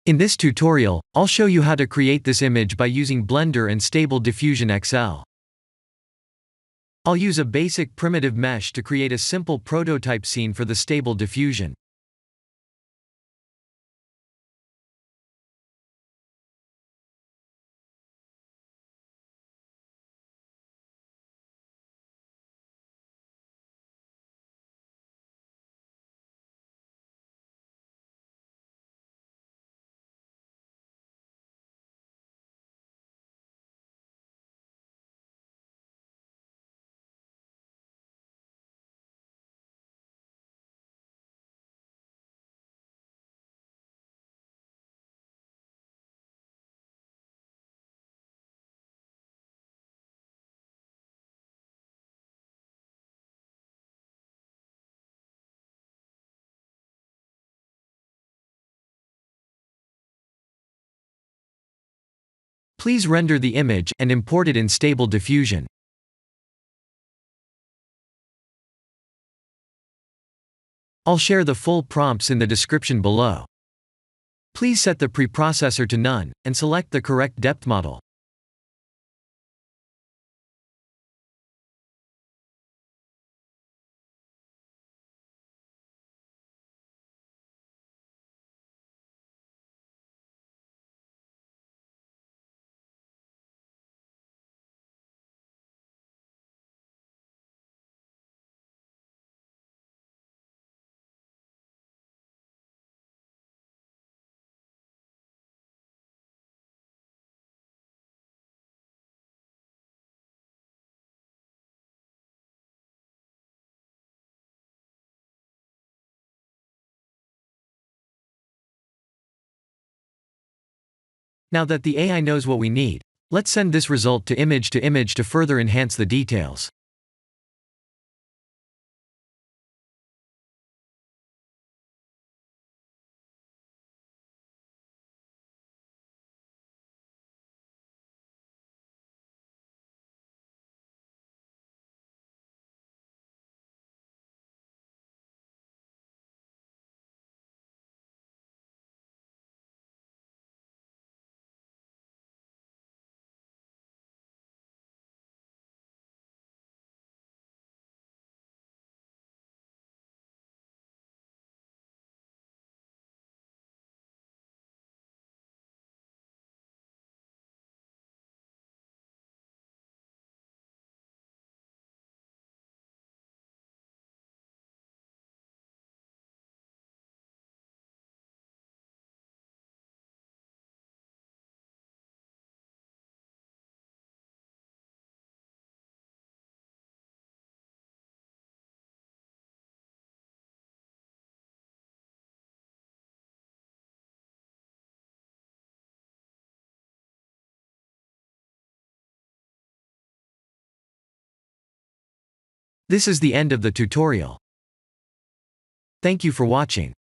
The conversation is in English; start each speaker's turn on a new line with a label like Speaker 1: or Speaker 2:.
Speaker 1: In this tutorial, I'll show you how to create this image by using Blender and Stable Diffusion XL. I'll use a basic primitive mesh to create a simple prototype scene for the Stable Diffusion. Please render the image and import it in Stable Diffusion. I'll share the full prompts in the description below. Please set the preprocessor to none, and select the correct depth model. Now that the AI knows what we need, let's send this result to image to further enhance the details. This is the end of the tutorial. Thank you for watching.